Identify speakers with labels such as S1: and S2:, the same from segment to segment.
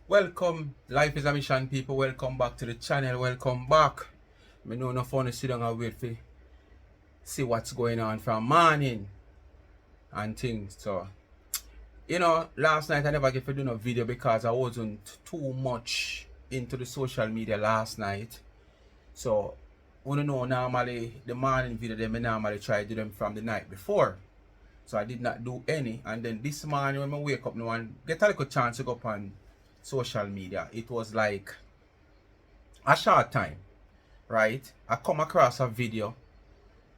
S1: Welcome, Life is a Mission people. Welcome back to the channel. Welcome back. I know no fun to sit down and wait for see what's going on from morning and things. So, last night I never get to do no video because I wasn't too much into the social media last night. So, normally the morning video them I normally try to do them from the night before. So I did not do any. And then this morning when I wake up now and get a little chance to go up on social media, it was like a short time, right? I come across a video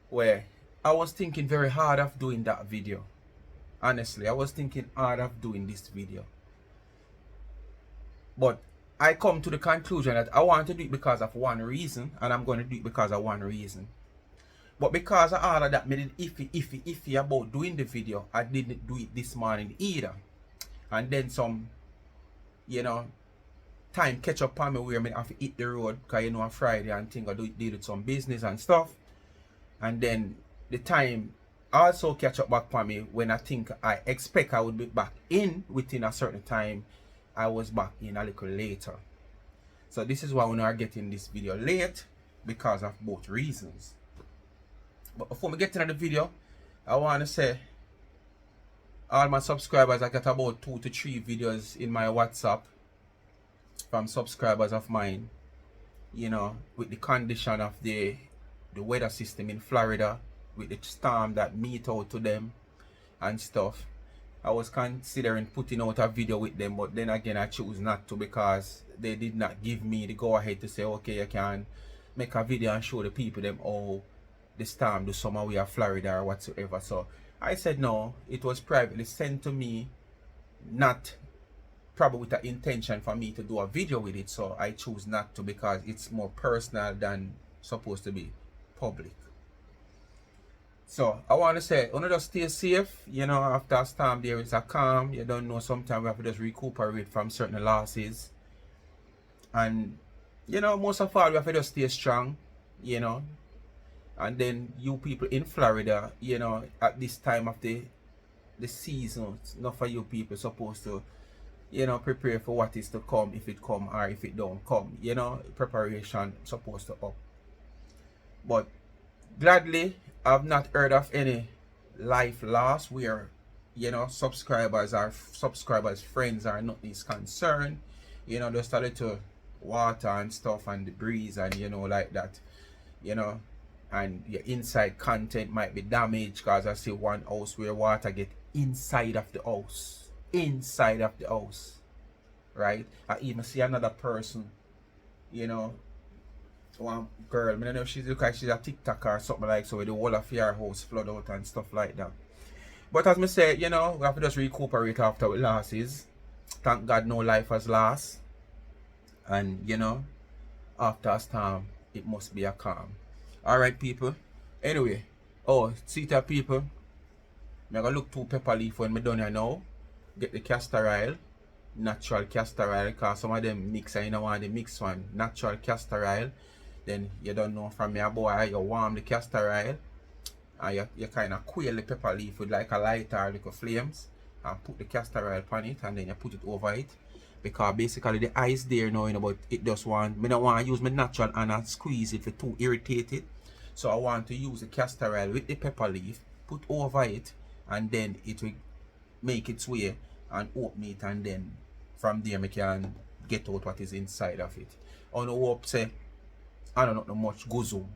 S1: where I was thinking very hard of doing that video. Honestly, I was thinking hard of doing this video, but I come to the conclusion that I want to do it because of one reason, and I'm going to do it because of one reason. But because of all of that, me did iffy about doing the video, I didn't do it this morning either. And then some time catch up on me where I have to hit the road because on Friday and think I deal with some business and stuff. And then the time also catch up back on me when I think I expect I would be back in within a certain time. I was back in a little later. So this is why we are getting this video late, because of both reasons. But before we get into the video, I want to say all my subscribers, I got about 2 to 3 videos in my WhatsApp from subscribers of mine, with the condition of the weather system in Florida, with the storm that meet out to them and stuff. I was considering putting out a video with them, but then again I choose not to because they did not give me the go ahead to say, okay, I can make a video and show the people them how the storm do summer way of Florida or whatsoever. So I said no, it was privately sent to me, not probably with the intention for me to do a video with it. So I choose not to because it's more personal than supposed to be public. So I want to say, just stay safe. After a storm there is a calm. You don't know, sometimes we have to just recuperate from certain losses. And most of all we have to just stay strong, and then you people in Florida, at this time of the season, not for you people supposed to, prepare for what is to come, if it come or if it don't come. Preparation supposed to up. But gladly, I've not heard of any life loss where, subscribers, friends or nothing is concerned. Just a little water and stuff and the breeze and like that, and your inside content might be damaged because I see one house where water get inside of the house, right? I even see another person, one girl, I don't know if she's look like she's a TikToker or something like so, with the whole of your house flood out and stuff like that. But as I say, we have to just recuperate after with losses. Thank God no life has lost. And after a storm, it must be a calm. Alright people. Anyway, see that people, I'm gonna look to pepper leaf when I'm done here now. Get the castor oil, natural castor oil, because some of them mix and you don't want the mix one. Natural castor oil. Then you don't know from your boy, you warm the castor oil and you kind of quail the pepper leaf with like a lighter or little flames and put the castor oil on it, and then you put it over it. Because basically the ice there now, but it just want, I don't want to use my natural and I squeeze it for too irritated. So I want to use the castor oil with the pepper leaf, put over it, and then it will make its way and open it, and then from there I can get out what is inside of it. On the hope say, I don't know much goes on.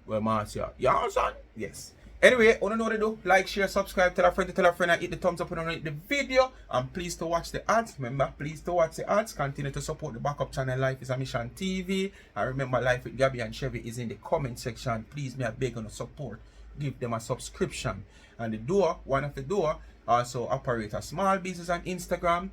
S1: Well, Marcia, yeah, son? Yes. Anyway, I don't know what to do. Like, share, subscribe, tell a friend, and hit the thumbs up when you like the video. And please to watch the ads. Remember, please to watch the ads. Continue to support the backup channel Life is a Mission TV. And remember, Life with Gabby and Chevy is in the comment section. Please, me a beg on the support. Give them a subscription. And the door, one of the door, also operate a small business on Instagram.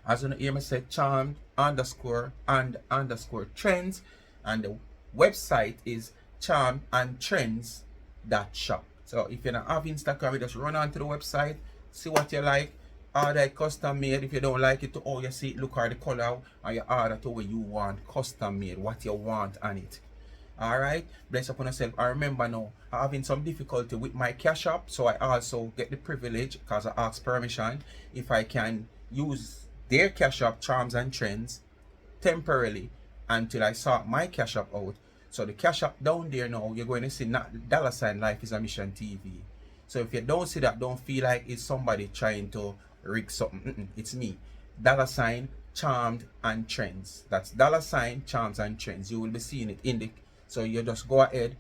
S1: As you hear me say, charmed _and_ trends. And the website is charmandtrends.shop. So if you don't have Instagram, you just run onto the website, see what you like, order it custom made. If you don't like it to how you see it, look at the color, and you order to what you want, custom made, what you want on it. Alright, bless upon yourself. I remember now, I'm having some difficulty with my cash app, so I also get the privilege, because I ask permission, if I can use their cash up charms and trends temporarily until I sort my cash up out. So the cash up down there now, you're going to see not $ Life is a Mission TV. So if you don't see that, don't feel like it's somebody trying to rig something. It's me. $ Charmed and Trends. That's $ Charms and Trends. You will be seeing it in the. So you just go ahead,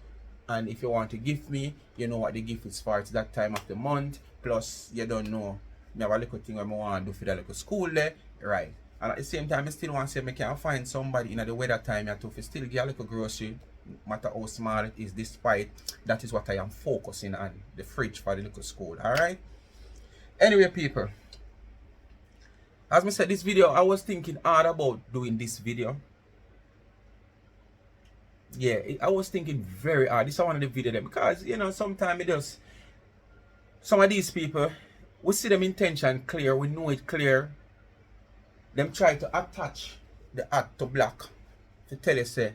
S1: and if you want to gift me, you know what the gift is for. It's that time of the month. Plus, you don't know. I have a little thing I want to do for the little school there, right? And at the same time, I still want to say I can find somebody in the weather time to still get a little grocery, no matter how small it is, despite that is what I am focusing on, the fridge for the little school. Alright? Anyway, people, as I said, this video, I was thinking hard about doing this video. Yeah, I was thinking very hard. This is one of the video them because, you know, sometimes it does. Some of these people, we see them intention clear, we know it clear. Them try to attach the hat to black to tell you say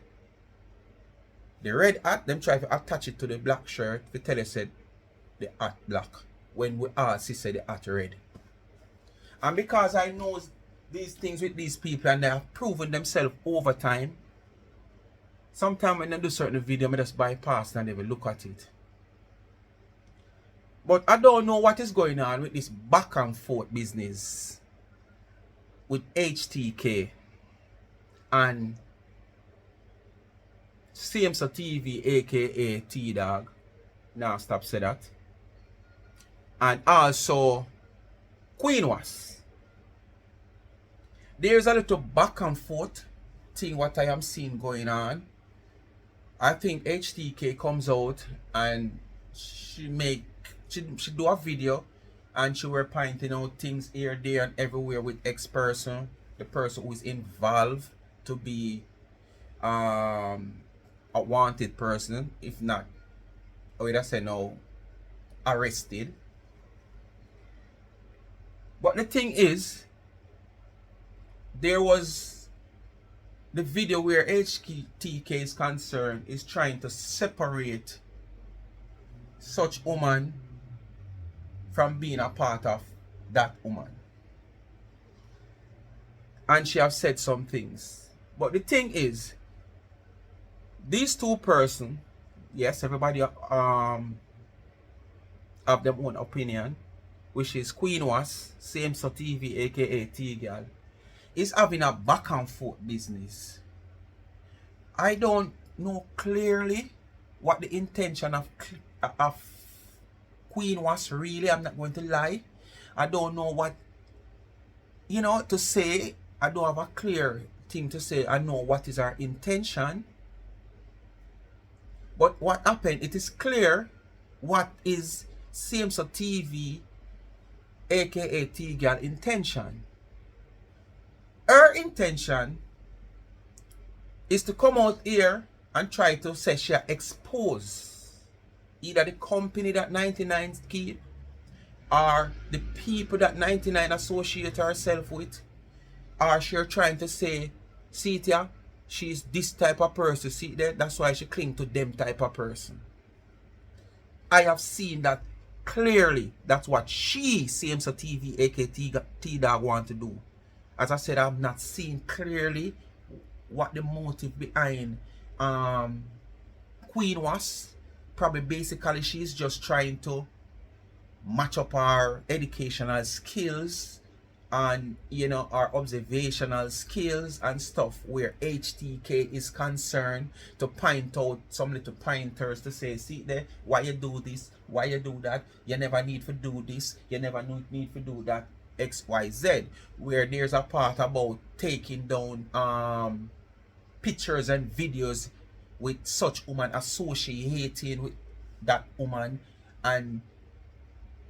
S1: the red hat, them try to attach it to the black shirt to tell you say the hat black when we all see say the hat red. And because I know these things with these people and they have proven themselves over time, sometimes when they do certain video, I just bypass and never look at it. But I don't know what is going on with this back and forth business with H.T.K and Sameway TV, A.K.A. T-Dog. Now stop say that. And also Queen Wasp. There's a little back and forth thing what I am seeing going on. I think H.T.K comes out and she do a video and she were pointing out things here, there, and everywhere with X person, the person who is involved to be a wanted person, if not, I would say no, arrested. But the thing is, there was the video where H.T.K is concerned is trying to separate such woman from being a part of that woman. And she has said some things. But the thing is, these two persons, yes, everybody have their own opinion, which is Queen Wasp, Sameway TV, A.K.A. T-Girl, is having a back and forth business. I don't know clearly what the intention of Queen Wasp really. I'm not going to lie. I don't know what, you know, to say. I don't have a clear thing to say. I know what is our intention. But what happened, it is clear what is Sameway TV, A.K.A. T-Girl intention. Her intention is to come out here and try to say she expose either the company that 99 keep or the people that 99 associate herself with, or she's trying to say, see it here, she's this type of person, see there, that's why she cling to them type of person. I have seen that clearly. That's what she, Sameway TV, A.K.A. T-Dog, want to do. As I said, I've not seen clearly what the motive behind Queen was. Probably basically she's just trying to match up our educational skills and, you know, our observational skills and stuff, where H.T.K is concerned, to point out some little pointers to say, see there, why you do this, why you do that, you never need to do this, you never need to do that, XYZ. Where there's a part about taking down pictures and videos with such woman associating with that woman, and,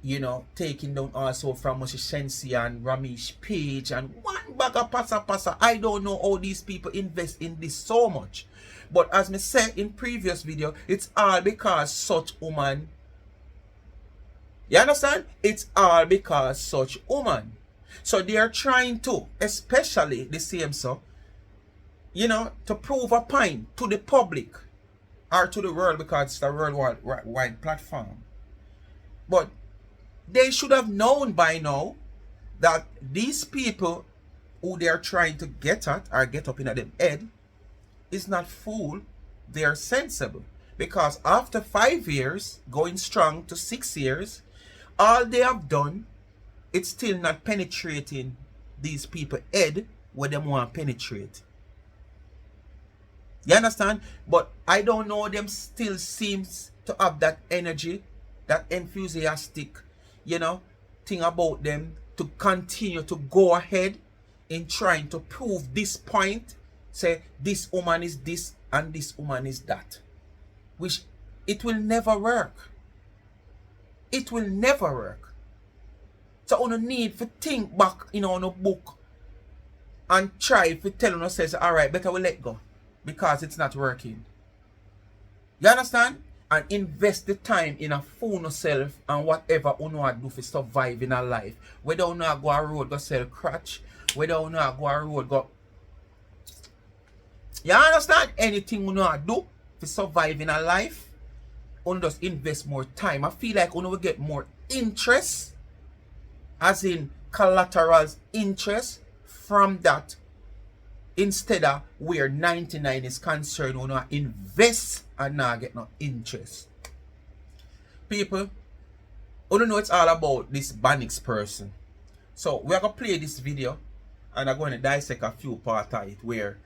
S1: you know, taking down also from Moshe Shensi and Ramesh Page and one bag of pasa. I don't know how these people invest in this so much. But as me said in previous video, it's all because such woman, you understand? It's all because such woman. So they are trying to, especially the same, so, you know, to prove a point to the public or to the world, because it's a worldwide platform. But they should have known by now that these people who they are trying to get at or get up in them head is not fool, they are sensible. Because after 5 years, going strong to 6 years, all they have done, it's still not penetrating these people head where they want to penetrate. You understand? But I don't know, them still seems to have that energy, that enthusiastic, you know, thing about them to continue to go ahead in trying to prove this point. Say this woman is this and this woman is that. Which it will never work. It will never work. So on need to think back on a book and try to tell yourself, alright, better we let go. Because it's not working. You understand? And invest the time in a fool yourself and whatever you know do to survive in a life. Whether you know go a road go sell crutch, whether you know go a road go. You understand? Anything you know do to survive in a life, you just invest more time. I feel like you will get more interest, as in collaterals interest from that. Instead of where 99 is concerned, you not invest and not get no interest. People, you don't know it's all about this Banix person. So we're going to play this video and I'm going to dissect a few parts of it where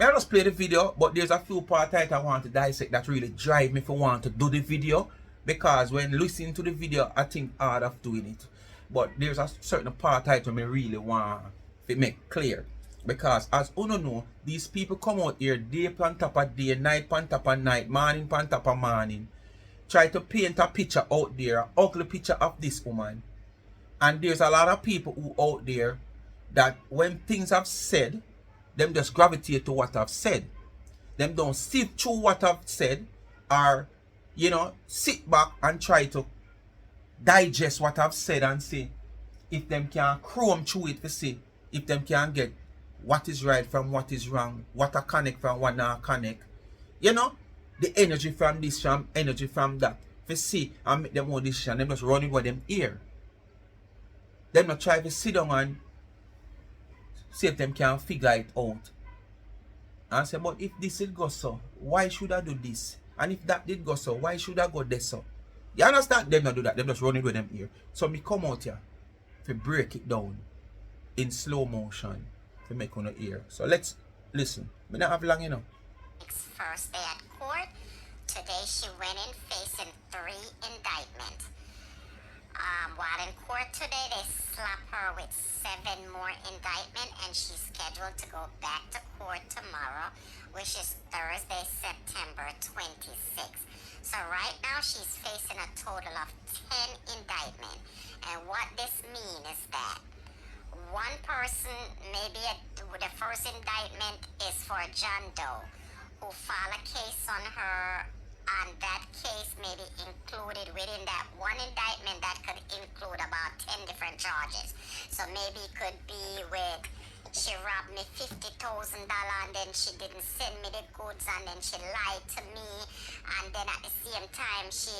S1: I just play the video, but there's a few parts of it I want to dissect that really drive me for want to do the video. Because when listening to the video, I think hard of doing it. But there's a certain part of it I really want to make clear. Because as you know, these people come out here day on top of day, night on top of night, morning on top of morning. Try to paint a picture out there, an ugly picture of this woman. And there's a lot of people who out there that when things have said, them just gravitate to what I've said. Them don't sift through what I've said or, sit back and try to digest what I've said and see if them can chrome through it to see if them can get what is right from what is wrong, what I connect from what not connect. The energy from this, from energy from that. To see and make them own decision, them just running with them ear. Them not try to sit down and see if them can figure it out. And say, but if this did go so, why should I do this? And if that did go so, why should I go this so? You understand? Them not do that, them just running with them ear. So me come out here to break it down in slow motion. To make on the ear. So let's listen. We don't have long
S2: First day at court. Today she went in facing 3 indictments. While in court today, they slapped her with 7 more indictments, and she's scheduled to go back to court tomorrow, which is Thursday, September 26th. So right now she's facing a total of 10 indictments. And what this means is that one person, maybe the first indictment is for John Doe, who filed a case on her, and that case may be included within that one indictment that could include about 10 different charges. So maybe it could be with, she robbed me $50,000 and then she didn't send me the goods and then she lied to me, and then at the same time she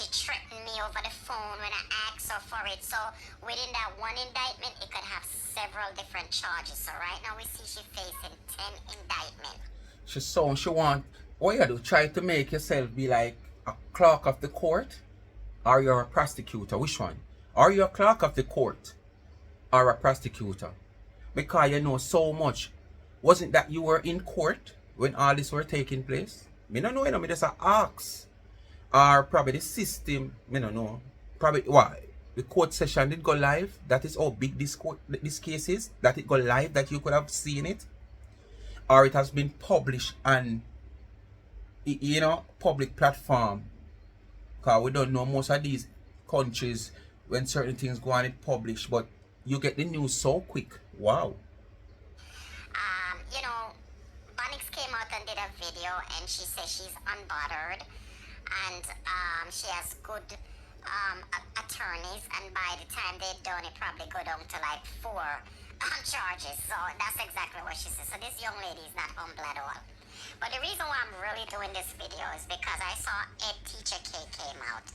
S2: threatened me over the phone when I asked her for it. So within that one indictment it could have several different charges. So right now we see she facing 10 indictments.
S1: She want, what you do, try to make yourself be like a clerk of the court, or you're a prosecutor. Which one? Are you a clerk of the court or a prosecutor? Because you know so much. Wasn't that you were in court when all this were taking place? Me don't know, me just ask. Or probably the system, me don't know. Probably why? The court session did go live. That is how big this case is. That it go live, that you could have seen it. Or it has been published on public platform. Because we don't know most of these countries when certain things go on it published, but you get the news so quick. Wow.
S2: Banix came out and did a video and she says she's unbothered and she has good attorneys, and by the time they're done it probably go down to like 4 charges. So that's exactly what she says. So this young lady is not humble at all. But the reason why I'm really doing this video is because I saw H.T.K came out.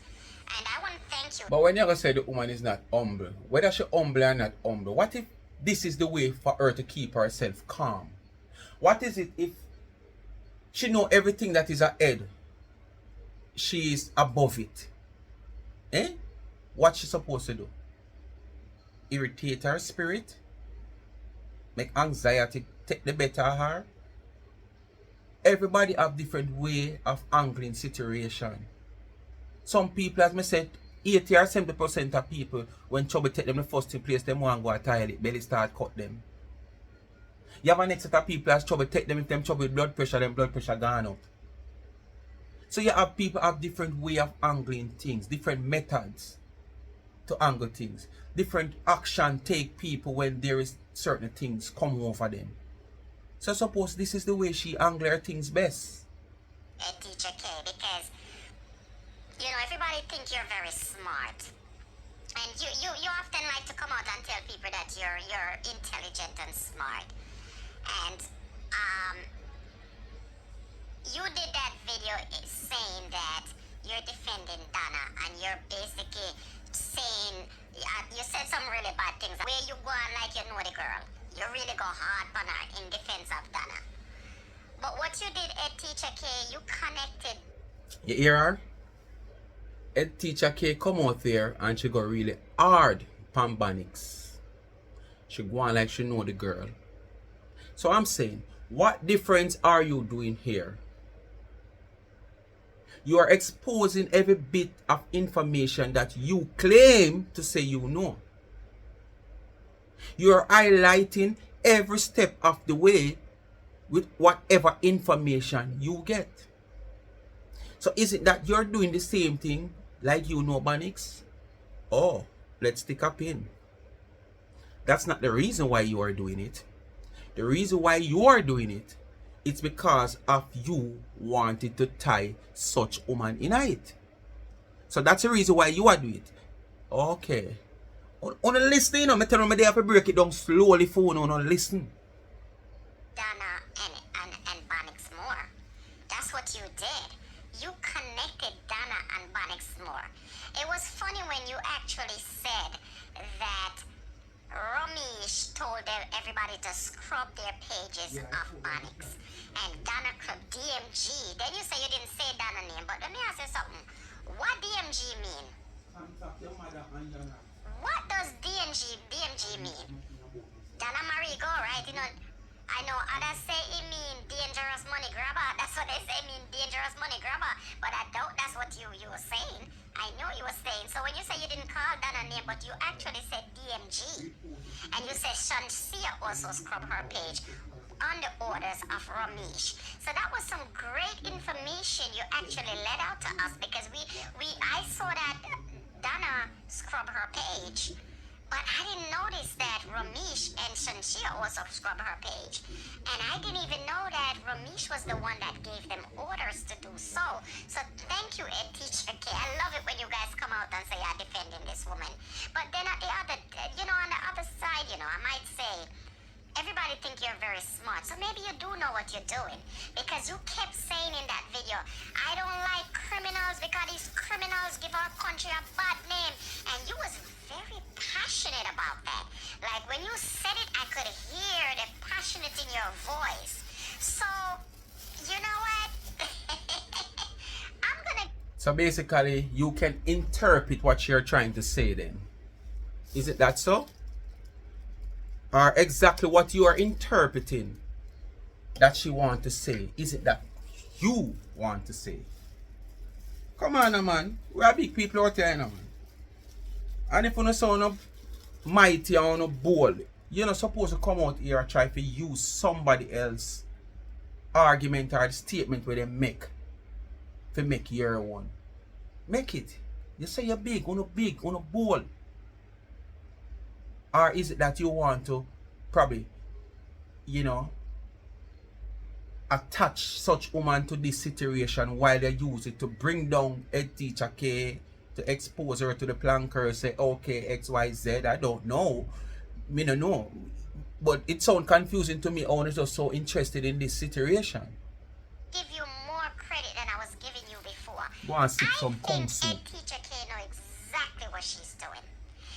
S2: And I want to thank you.
S1: But when you say the woman is not humble, whether she humble or not humble, what if this is the way for her to keep herself calm. What is it if she know everything that is ahead, she is above it? Eh? What she supposed to do? Irritate her spirit? Make anxiety take the better of her? Everybody have different way of angling situation. Some people, as I said, 80 or 70% of people, when trouble take them the first place, them want to go to toilet, belly start cut them. You have a next set of people as trouble take them, if them trouble with blood pressure, them blood pressure gone up. So you have people have different way of angling things, different methods to angle things. Different action take people when there is certain things come over them. So suppose this is the way she angle her things best.
S2: H.T.K, because everybody think you're very smart, and you often like to come out and tell people that you're intelligent and smart, and you did that video saying that you're defending Donna, and you're basically saying you said some really bad things where you go on like you know the girl, you really go hard on her in defense of Donna. But what you did at H.T.K, you connected.
S1: You hear her? H.T.K come out there and she go really hard pan Banix. She go on like she know the girl. So I'm saying, what difference are you doing here? You are exposing every bit of information that you claim to say you know. You are highlighting every step of the way with whatever information you get. So is it that you're doing the same thing like you know Banix? Oh, let's stick a pin. That's not the reason why you are doing it. The reason why you are doing it, it's because of you wanted to tie such woman in it. So that's the reason why you are doing it. Okay. On the listen, you know, I tell them they have to break it down slowly for you on listen.
S2: Donna and Banix more. That's what you did. You connected Donna and Banix more. It was funny when you actually said that Ramesh told everybody to scrub their pages of Banix, and Donna club DMG. Then you say you didn't say Donna name, but let me ask you something. What DMG mean? What does DMG mean? Donna Marigo, right? I know others say it mean dangerous money grabber. That's what they say, mean dangerous money grabber. But I doubt that's what you were saying. I know you were saying. So when you say you didn't call Donna name, but you actually said DMG, and you said Shansia also scrub her page on the orders of Ramesh. So that was some great information you actually let out to us, because I saw that Donna scrub her page, but I didn't notice that Ramesh and Shansia also scrub her page. And I didn't even know that Ramesh was the one that gave them orders to do so. So thank you, H.T.K. I love it when you guys come out and say you're defending this woman. But then on the other side, I might say, everybody think you're very smart, so maybe you do know what you're doing, because you kept saying in that video, I don't like criminals because these criminals give our country a bad name, and you was very passionate about that. Like when you said it, I could hear the passionate in your voice. So, you know what?
S1: So basically, you can interpret what you're trying to say then. Is it that so? Or exactly what you are interpreting that she want to say, is it that you want to say? Come on, man. We are big people out here, man. And if you don't sound mighty or not bold, you're not supposed to come out here and try to use somebody else's argument or statement where they make to make your one. Make it. You say you're big, bold. Or is it that you want to probably, attach such woman to this situation while they use it to bring down H.T.K, to expose her to the planker, say, okay, XYZ, I don't know. Me no know. But it sounds confusing to me. I was just so interested in this situation.
S2: Give you more credit than I was giving you before.
S1: Go and sip some
S2: I
S1: kung fu.
S2: think H.T.K know exactly what she's doing.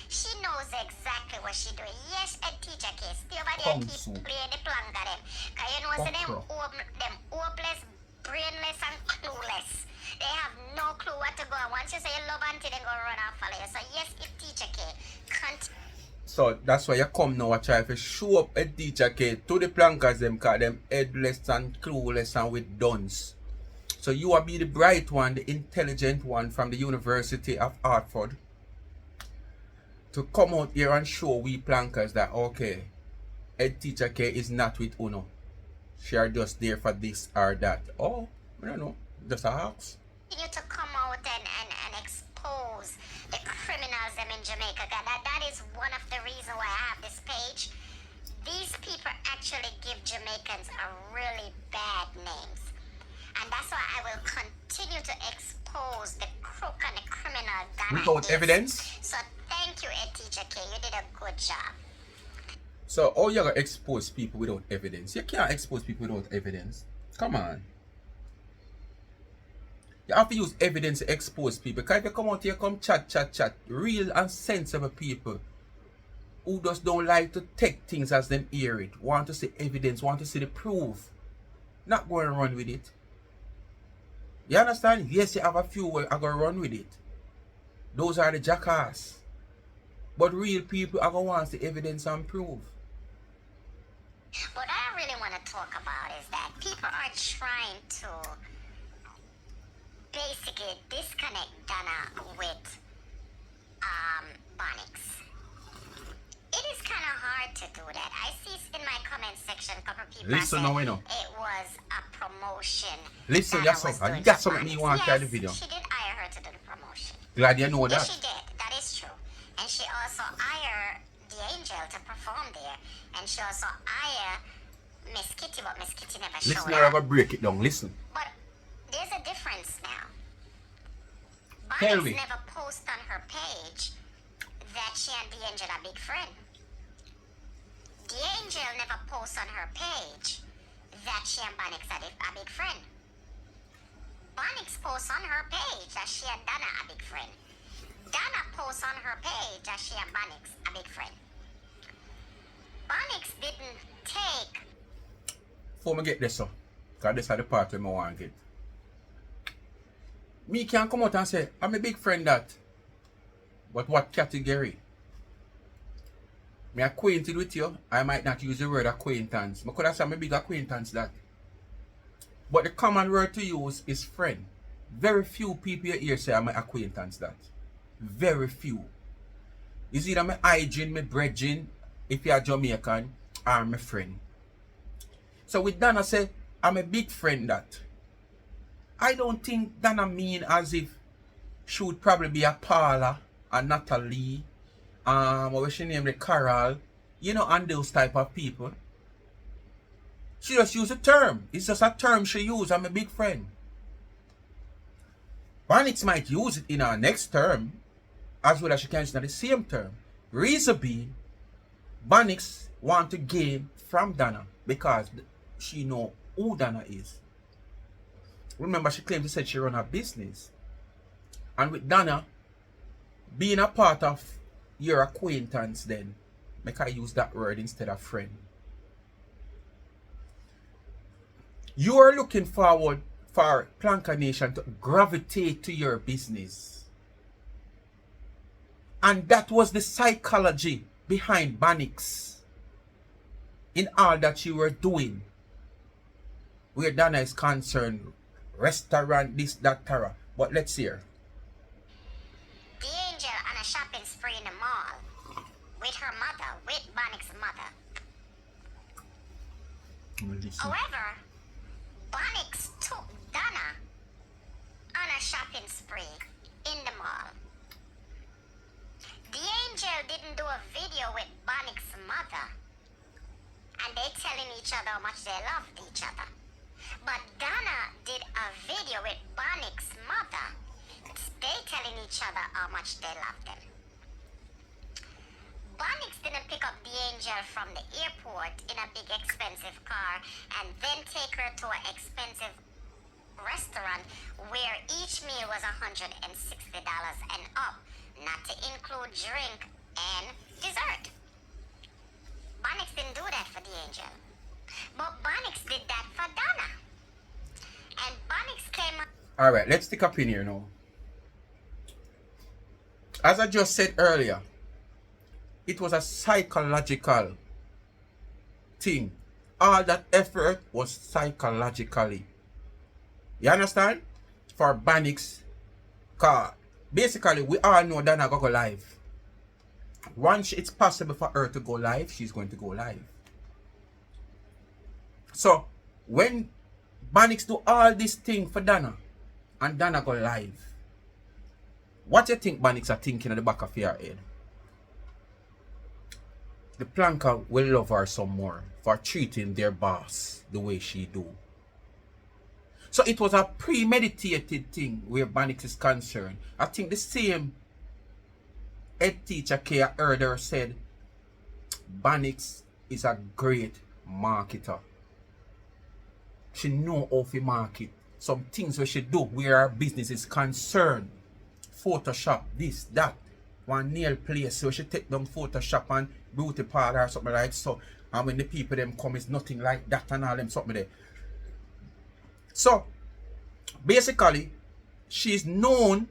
S2: She knows exactly what she doing. Yes, a teacher case. Stay over there
S1: Kung
S2: keep
S1: Fu.
S2: playing the plank of them. Cause you know, so them hopeless, brainless and clueless. They have no clue what to go. Once you say you love auntie, they go run off follow you. So yes, it teacher K.
S1: So that's why you come now and try to show up a teacher K to the plankers them, cause them headless and clueless and with duns. So you will be the bright one, the intelligent one from the University of Hartford to come out here and show we plankers that okay, Ed Teacher K is not with Uno. She are just there for this or that. Oh, I don't know. Just a ask.
S2: You to come out and expose the criminals them in Jamaica. That is one of the reasons why I have this page. These people actually give Jamaicans a really bad names. And that's why I will continue to expose the crook and the criminal Donna
S1: Without
S2: is.
S1: evidence?
S2: So thank you, Ed Teacher K. You did a good job.
S1: So how you gonna expose people without evidence? You can't expose people without evidence. Come on. You have to use evidence to expose people. Because if you come out here, come chat, real and sensible people who just don't like to take things as them hear it, want to see evidence, want to see the proof, not go and run with it. You understand? Yes, you have a few where are going to run with it. Those are the jackass. But real people are going to want the evidence and proof.
S2: What I really want to talk about is that people are trying to basically disconnect Donna with Bonix. It is kind of hard to do that. I see in my comment section a couple of people
S1: Listen now, you know.
S2: it was a promotion.
S1: Listen,
S2: Donna
S1: yes,
S2: was
S1: sir.
S2: doing
S1: That's
S2: for
S1: something you
S2: Bonix.
S1: want to try the
S2: Yes,
S1: video.
S2: she did hire her to do the promotion.
S1: Glad you know
S2: Yes,
S1: that.
S2: she did. That is true. And she also hired the angel to perform there. And she also hired Miss Kitty, but Miss Kitty never showed
S1: Listen, I'm
S2: up.
S1: going to break it down. Listen.
S2: But there's a difference now.
S1: Tell
S2: Bonix
S1: me.
S2: never post on her page that she and the angel are big friend. The angel never posts on her page that she and Bonix are a big friend. Bonix posts on her page that she and Donna are big friend. Donna posts on her page that she and Bonix are big friend. Bonix didn't take.
S1: Before I get this, so, because this is the part where I want to get. Me can come out and say, I'm a big friend that. But what category? Me acquainted with you, I might not use the word acquaintance. I could have said I'm a big acquaintance that. But the common word to use is friend. Very few people here say I'm an acquaintance that. Very few. It's either my hygiene, my brethren, if you are Jamaican, or my friend. So with Donna say, I'm a big friend that. I don't think Donna mean as if she would probably be a Paula, a Natalie, what she named the Carol, you know, and those type of people. She just use a term. It's just a term she use. I'm a big friend. Bonix might use it in her next term, as well as she can use it in the same term. Reason being, Bonix want to gain from Donna because she know who Donna is. Remember, she claimed to say she run her business. And with Donna being a part of your acquaintance, then make her use that word instead of friend. You are looking forward for Planka Nation to gravitate to your business. And that was the psychology behind Bonix in all that you were doing. Where Donna is concerned, restaurant, this, that, Tara. But let's hear.
S2: The angel on a shopping spree in the mall with her mother, with Bonix's mother. However, Bonix took Donna on a shopping spree in the mall. The angel didn't do a video with Bonix's mother, and they telling each other how much they loved each other. But Donna did a video with Bonix's mother. They telling each other how much they loved them. Bonix didn't pick up the angel from the airport in a big expensive car and then take her to an expensive restaurant where each meal was $160 and up, not to include drink and dessert. Bonix didn't do that for the angel. But Bonix did that for Donna. And Bonix came on.
S1: Alright, let's stick up in here now. As I just said earlier, it was a psychological thing. All that effort was psychologically. You understand? For Bonix, cause basically we all know Donna go live. Once it's possible for her to go live, she's going to go live. So when Bonix do all this thing for Donna and Donna go live, what you think Bonix are thinking at the back of your head? The planker will love her some more for treating their boss the way she do. So it was a premeditated thing where Bonix is concerned. I think the same H.T.K heard her said, Bonix is a great marketer. She know how to market. Some things where she do where her business is concerned. Photoshop, this, that. One nail place where she take down Photoshop and beauty parlor or something like so. And when the people them come, it's nothing like that and all them something there. So basically, she's known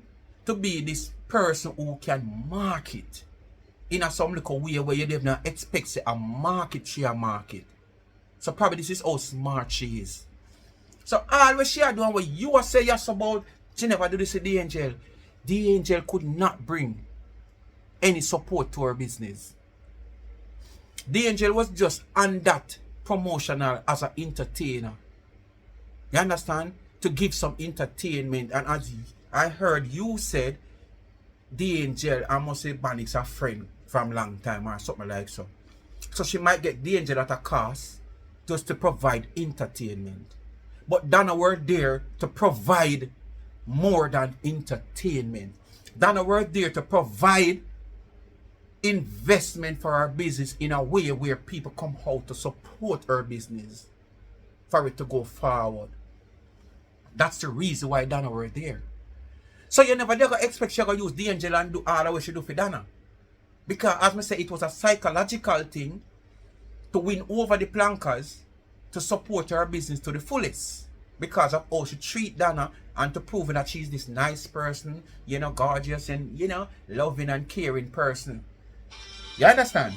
S1: to be this person who can market in a some little way where you don't not expect say a market she a market. So probably this is how smart she is. So all what she are doing what you are saying yes about, she never do this to the angel. The angel could not bring any support to her business. The angel was just on that promotional as an entertainer. You understand? To give some entertainment. And as I heard you said, the angel, I must say Bonix a friend from long time or something like so. So she might get the angel at a cost just to provide entertainment. But Donna were there to provide more than entertainment. Donna were there to provide investment for our business in a way where people come out to support our business for it to go forward. That's the reason why Donna were there. So you never gonna expect she gonna use the angel and do all the way she do for Donna. Because as I say, it was a psychological thing to win over the plankers to support her business to the fullest. Because of how she treat Donna and to prove that she's this nice person, you know, gorgeous and, you know, loving and caring person. You understand?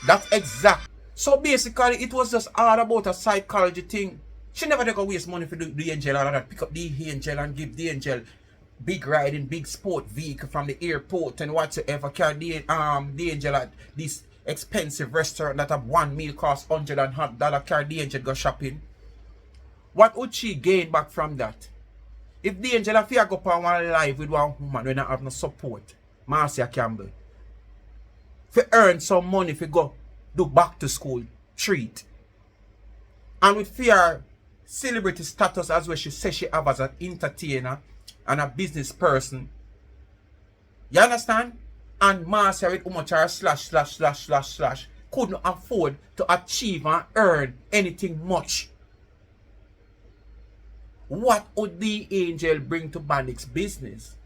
S1: That's exact. So basically, it was just all about a psychology thing. She never gonna waste money for the angel or that. Pick up the angel and give the angel big riding, big sport vehicle from the airport and whatsoever. Carry the angel at this expensive restaurant that have one meal cost $100. Carry the angel go shopping. What would she gain back from that? If the angel have to go on one live with one woman when I have no support, Marcia Campbell, for earn some money for go do back to school treat. And with fear celebrity status as well she says she have as an entertainer and a business person. You understand? And Marcia with how much her slash couldn't afford to achieve and earn anything much. What would the angel bring to Bonix's business?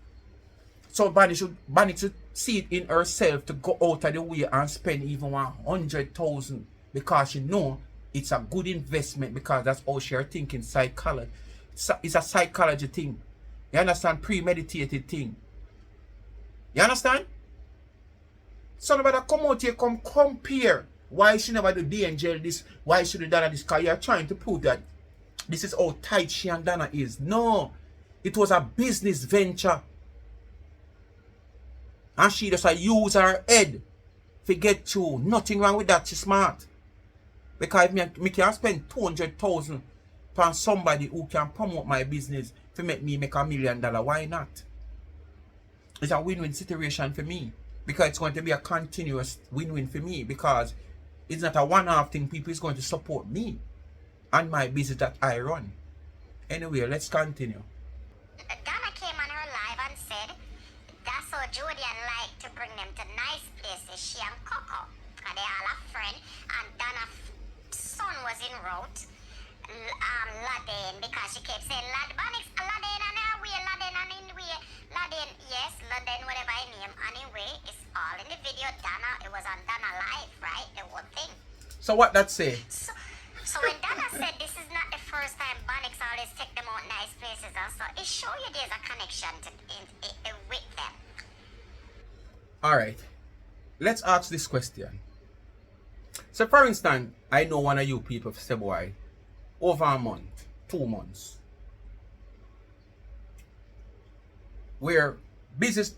S1: So Bonix should see it in herself to go out of the way and spend even 100,000 because she know it's a good investment because that's how she's thinking psychology. It's a psychology thing. You understand? Premeditated thing. You understand? So nobody come out here, come compare why she never do the angel this, why she do Donna this, because you're trying to prove that this is how tight she and Donna is. No. It was a business venture. And she just use her head to get through. Nothing wrong with that. She's smart. Because if me can spend 200,000 on somebody who can promote my business to make me make $1 million, why not? It's a win-win situation for me. Because it's going to be a continuous win-win for me. Because it's not a one-off thing. People is going to support me and my business that I run. Anyway, let's continue.
S2: Donna came on her live and said that's how Julian like to bring them to nice places, she and Coco. And they all a friend. And Donna's son was in route, Laden, because she kept saying Bonix, Laden and her way, Laden and in way. Laden, yes, Laden, whatever I name. Anyway, it's all in the video. Donna, it was on Donna live, right? The whole thing.
S1: So what that say?
S2: So when Donna said this is not the first time Bonix always take them out nice places and so it show you there's a connection with them.
S1: Alright. Let's ask this question. So for instance, I know one of you people for Sameway over a month, 2 months. Where business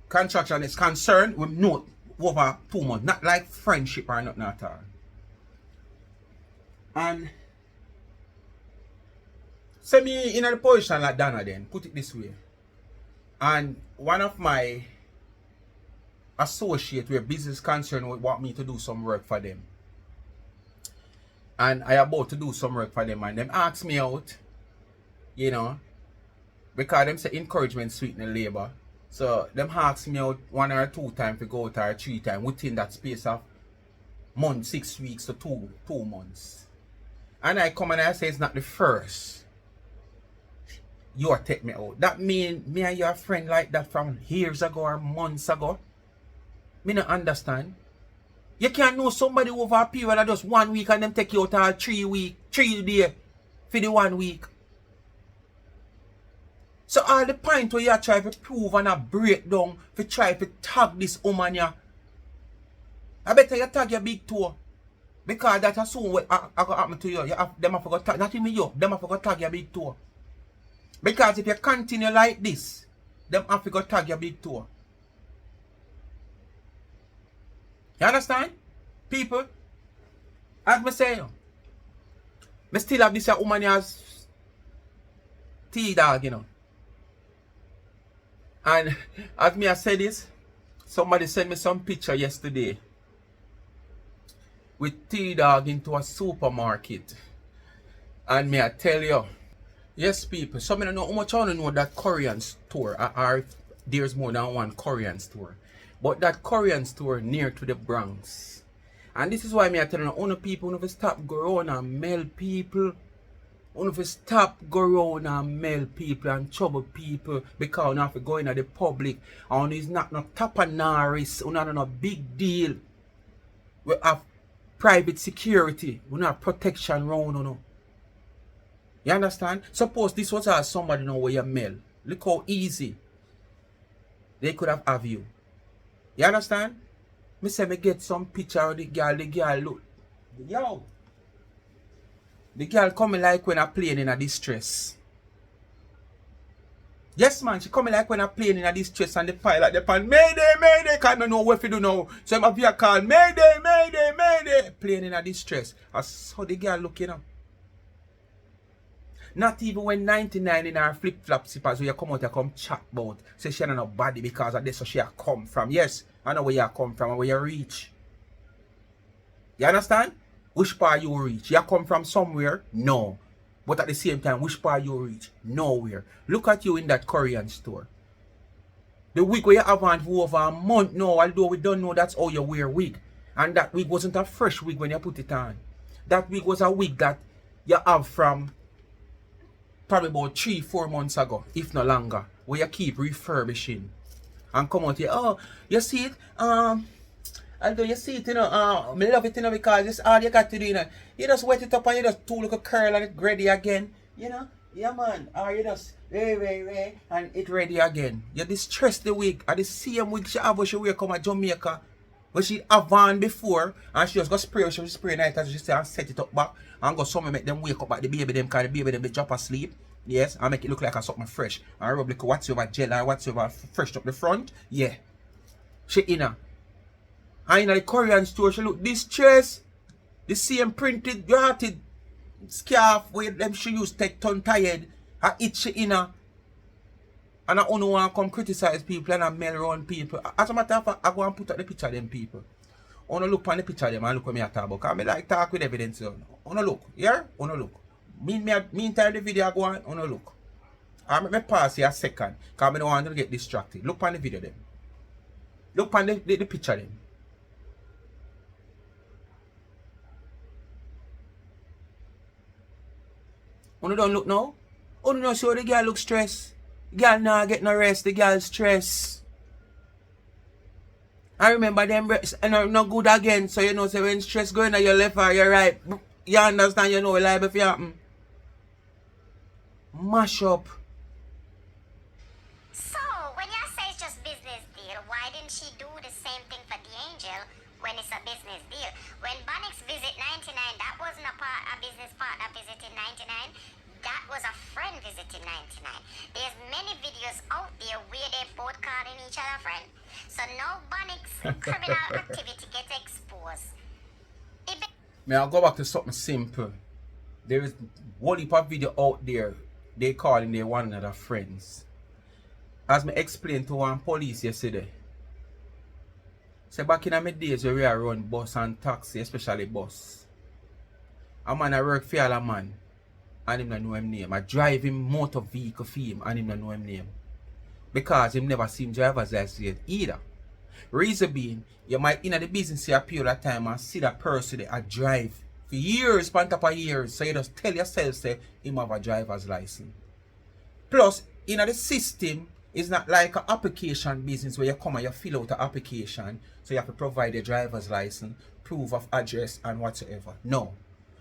S1: contraction is concerned, we know over 2 months. Not like friendship or nothing at all. And say me in a position like Donna then, put it this way. And one of my associate where business concern would want me to do some work for them. And I about to do some work for them and them ask me out, you know, because them say encouragement sweeten the labor. So them ask me out 1 or 2 times to go out or 3 times within that space of month, 6 weeks to 2 months. And I come and I say it's not the first. You take me out. That mean me and your friend like that from years ago or months ago. Me not understand. You can't know somebody over a period of just 1 week and them take you out all 3 days for the 1 week. So all the point where you try to prove and break down to try to tag this woman here. I better you tag your big toe. Because that assume what I got happen to you. Them have to tag, not even you, them have to tag your big toe. Because if you continue like this, them have to tag your big toe. You understand? People, as I say, I still have this woman as T-Dog, you know. And as me I said this, somebody sent me some picture yesterday with T-Dog into a supermarket. And me I tell you, yes people, some of you know how much I want to know that Korean store or there's more than one Korean store. But that Korean store near to the Bronx. And this is why me I tell you, only people who stop going and mail people. Only stop go around and mail people and trouble people because you have to go into the public. And it's not no tapanaris, not no big deal. We have private security, we have protection around you. You understand? Suppose this was somebody know where you mail. Look how easy they could have you. You understand? Me say me get some picture of the girl look. Yo! The girl coming like when I plane in a distress. Yes man, she coming like when I plane in a distress and the pilot the pan Mayday, can't know what to do now. So I'm here call Mayday, plane in a distress. I saw the girl looking up. Not even when 99 in her flip-flop slippers where you come out and come chat about. Say she ain't no body because of this so she a come from. Yes, I know where you come from and where you reach. You understand? Which part you reach? You come from somewhere? No. But at the same time, which part you reach? Nowhere. Look at you in that Korean store. The wig where you have on for over a month now, although we don't know that's how you wear wig. And that wig wasn't a fresh wig when you put it on. That wig was a wig that you have from probably about 3-4 months ago, if not longer, where you keep refurbishing. And come out here, oh, you see it? Although you see it, you know, I love it, you know, because it's all you got to do, you know. You just wet it up and you just do little curl and it ready again, you know. Yeah, man. Or you just way, and it ready again. You distress the wig. And the same wig she have when she wear come to Jamaica. When she have on before, and she just go spray, she spray night as she say and set it up back. And go somewhere make them wake up at the baby them, because the baby them they drop asleep. Yes, and make it look like a something fresh. And rub like whatsoever gel or whatsoever fresh up the front. Yeah. She in her. And in the Korean store, she look distressed. The same printed, garted scarf where them she used take ton tired. I itch she in her. And I only want to come criticize people and I mail around people. As a matter of fact, I go and put up the picture of them people. I want to look on the picture of them and look what me I talk about. Because I like talk with evidence. I want to look. Yeah? I want to look. Meantime the video I go on, I want to look. I make me pause here a second. Because I don't want to get distracted. Look on the video them. Look on the picture them. You don't look now? You don't see how the girl look stressed. The girl not get no rest, the girl stressed. I remember them no good again. So you know, say when stress going on your left or your right, you understand, you know, liable if you happen. Mash up.
S2: So, when you say it's just business deal, why didn't she do the same thing for the angel when it's a business deal? When Bonix visit 99, that wasn't a business partner visiting 99. That was a friend visiting 99. There's many videos out there where they both calling each other friend. So now Bonix criminal activity gets exposed.
S1: May I go back to something simple? There is one heap of video out there. They calling their one another friends. As me explained to one police yesterday. Say back in my days where we are run bus and taxi, especially bus. A man I work for a man and him not know him name. I drive him motor vehicle for him and him not know him name. Because him never seen driver's license yet either. Reason being, you might in the business for a period of time and see that person that I drive for years, on top of years. So you just tell yourself say him have a driver's license. Plus, in the system, it's not like an application business where you come and you fill out an application. So you have to provide a driver's license, proof of address and whatsoever. No.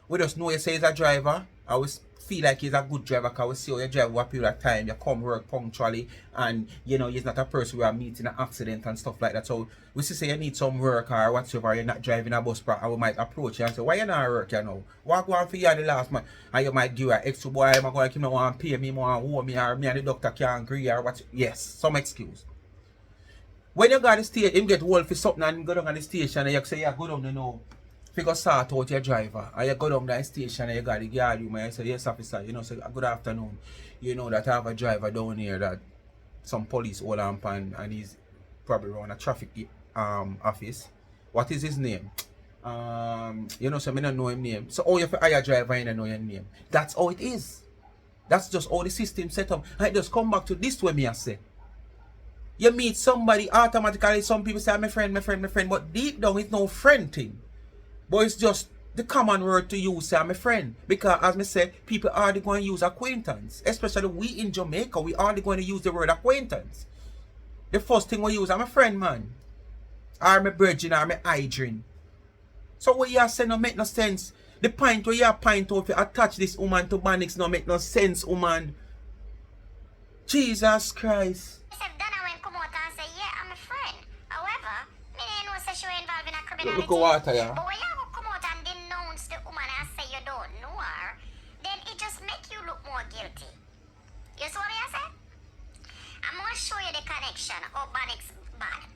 S1: We just know you say he's a driver. I always feel like he's a good driver because we see how you drive over a period of time. You come work punctually and you know he's not a person who are meeting an accident and stuff like that. So we say you need some work or whatsoever, you're not driving a bus and we might approach you and say, why you not work, you know? What go on for you the last month? And you might give an extra boy, I'm going to want to pay me more and owe me or me and the doctor can't agree or what. Yes, some excuse. When you go to the station, him get hold for something and go down on the station and you say, yeah, go down, you know. If you go sort out your driver and you go down the station and you got the guard room and you say, yes officer, you know, say good afternoon. You know that I have a driver down here that some police hold on and he's probably around a traffic office. What is his name? You know, so I don't know his name. So all you have to hire a driver and you know your name. That's how it is. That's just all the system set up. And it just come back to this way me I say. You meet somebody automatically, some people say my friend, but deep down it's no friend thing. But it's just the common word to use, say I'm a friend. Because as I said, people are going to use acquaintance. Especially we in Jamaica, we are going to use the word acquaintance. The first thing we use, I'm a friend, man. Or my virgin, or my hydrant. So what you are saying don't make no sense. The point where you are point out to attach this woman to Bonix don't make no sense, woman. Jesus Christ.
S2: Donna went come out and say, yeah, I'm a friend. However, me didn't know say she was involved in a criminality.
S1: Look at water, yeah.
S2: But when you come out and denounce the woman and say you don't know her, then it just make you look more guilty. You see what I say? I'm going to show you the connection of Bonix bad.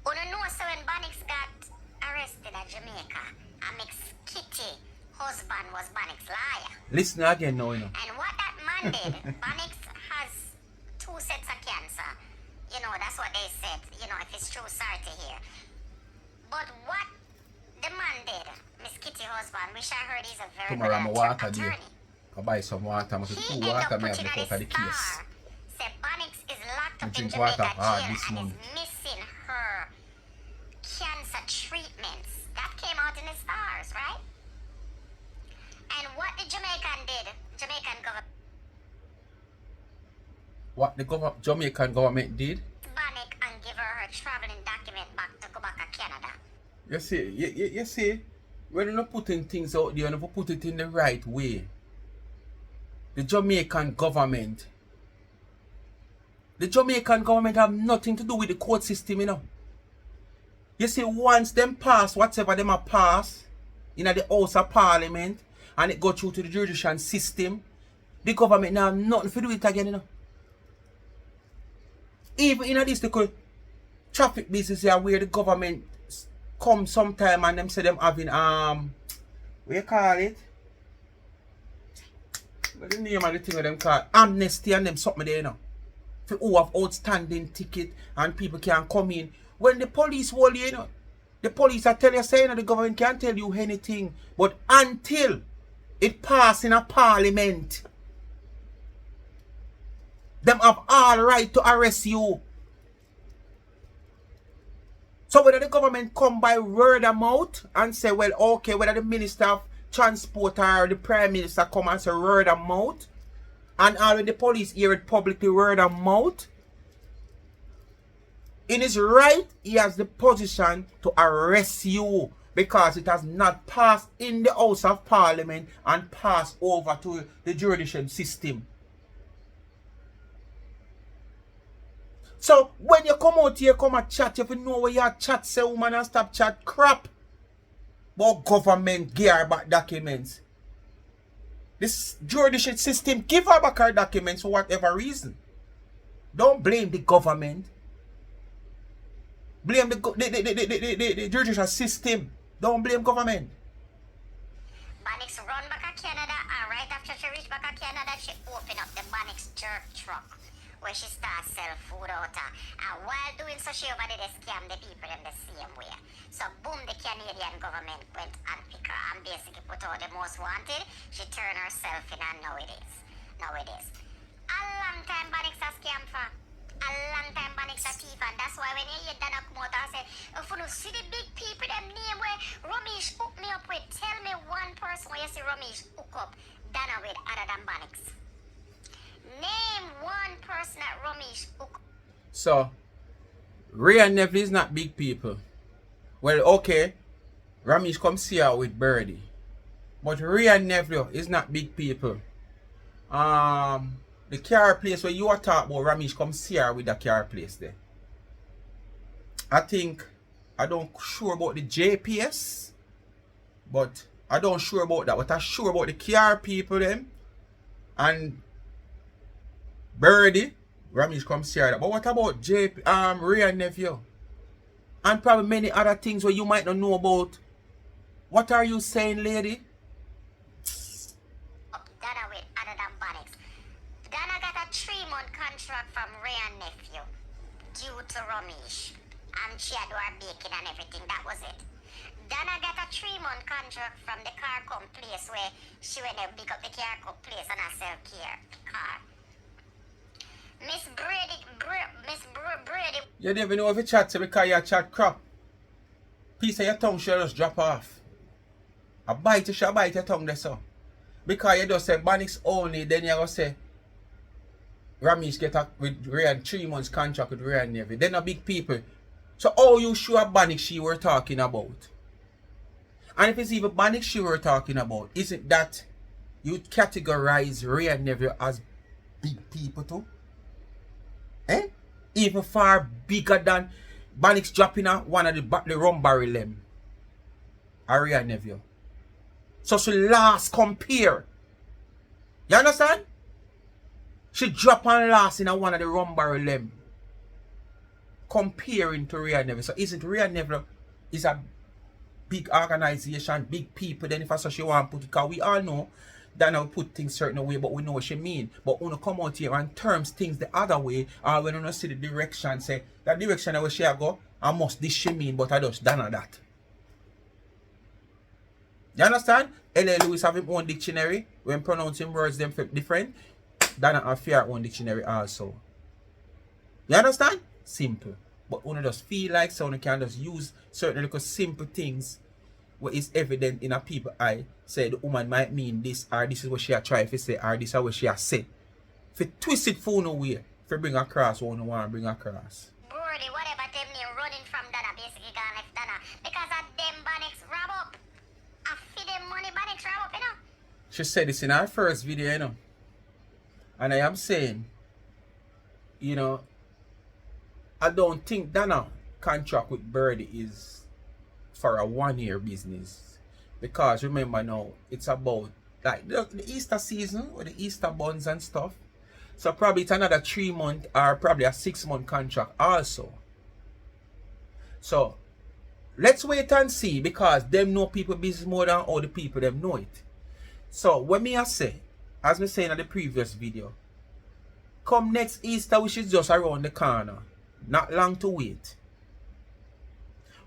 S2: You know so when Bonix got arrested in Jamaica, and Miss Kitty husband was Bonix liar.
S1: Listen again now, you know.
S2: And what that man did, Bonix has 2 sets of cancer. You know, that's what they said. You know, if it's true, sorry to hear. But what the man did, Miss Kitty husband, which I heard he's a very good attorney.
S1: I buy some water, I'm going to
S2: He
S1: water,
S2: ended
S1: me
S2: up
S1: have
S2: putting
S1: to
S2: on
S1: the
S2: his
S1: case.
S2: star. Said Bonix is locked up in
S1: drink
S2: Jamaica
S1: water hard
S2: jail
S1: this
S2: and
S1: month.
S2: is missing her cancer treatments. That came out in the stars, right? And what the Jamaican government.
S1: What the Jamaican government did?
S2: Bonix and give her traveling document back to go back to Canada.
S1: You see, when you're not putting things out there, you never put it in the right way. The Jamaican government have nothing to do with the court system, you know. You see, once them pass whatever them a pass in the House of Parliament and it go through to the judicial system, the government now have nothing to do with it again, you know. Even in this little traffic business here where the government come sometime and them say them having what you call it? What the name of the thing of them call amnesty and them something there, you know. For who have outstanding ticket and people can come in. When the police hold you, you know, the police are tell you saying that the government can't tell you anything. But until it pass in a parliament, them have all right to arrest you. So whether the government come by word of mouth and say, well, okay, whether the Minister of Transport or the Prime Minister come and say word of mouth, and all the police hear it publicly word of mouth, In his right, he has the position to arrest you because it has not passed in the House of Parliament and passed over to the judicial system. So when you come out here, come and chat, you have to know where you chat, say woman, and stop chat crap about government give her back documents. This judicial system give her back her documents for whatever reason. Don't blame the government. Blame the judicial system. Don't blame government.
S2: Banix run back to Canada, and right after she reached back to Canada, she opened up the Banix jerk truck where she started sell food out of. And while doing so, she over there scam the people in the same way. So boom, the Canadian government went and picked her and basically put out the most wanted. She turned herself in, and now it is. A long time Banix a scam for. A long time Banix a thief, and that's why when you hear Donna come out and say, if you see the big people, them name where Ramesh hook me up with, tell me one person where you see Ramesh hook up Donna with other than Banix. Name one person that Ramesh hook up.
S1: So, Ray and Neville is not big people. Well, okay, Ramesh come see her with Birdie. But Ray and Neville is not big people. The car place where you are talking about, Ramesh come see her with the car place there. I don't sure about the JPS, but I don't sure about that. But I sure about the car people them and Birdie. Ramesh come see her. But what about Ray and Nephew? And probably many other things where you might not know about. What are you saying, lady?
S2: Donna with other than Banix. Donna got a 3-month contract from Ray and Nephew due to Ramesh. And she had her baking and everything. That was it. Donna got a 3-month contract from the car place where she went to pick up the car place and I sell car. Miss Brady.
S1: You never know if you chat because you chat crap. Piece of your tongue should just drop off. I bite your tongue there so. Because you just say Banix only, then you go say Ramesh get a with Ray 3 months contract with Ray and Navy. They're not big people. So how you sure Banix she were talking about? And if it's even Banix she were talking about, isn't that you categorize Ray and Neville as big people too? Eh? Even far bigger than Banix dropping out one of the rum barrel them. Ray and Neville. So she last compare. You understand? She drop and last in one of the rum barrel them. Comparing to Ray and Neville. So isn't Ray and Neville is a big organization, big people, then if I say she want to put it, because we all know that now put things certain way, but we know what she mean. But when you come out here and terms things the other way, or when you see the direction, say that direction where she go, I must this she mean, but I just done that. You understand? L.A. Lewis have his own dictionary. When pronouncing words them different, Donna have her own dictionary also. You understand? Simple. But when you just feel like someone can just use certain little simple things where it's evident in a people eye, say the woman might mean this, or this is what she a try to say, or this is what she a say. If you twist it for no way, if you bring across what you want to bring across.
S2: Brody, whatever them name running from Donna, basically gone left Donna. Because of them Banix rob up. I feed them money Banix rob up, you know.
S1: She said this in her first video, you know. And I am saying, you know, I don't think Donna contract with Birdie is for a 1-year business. Because remember now, it's about like the Easter season with the Easter buns and stuff. So probably it's another 3-month or probably a 6-month contract also. So let's wait and see, because them know people business more than all the people them know it. So when me I say, as me saying in the previous video, come next Easter, which is just around the corner. Not long to wait.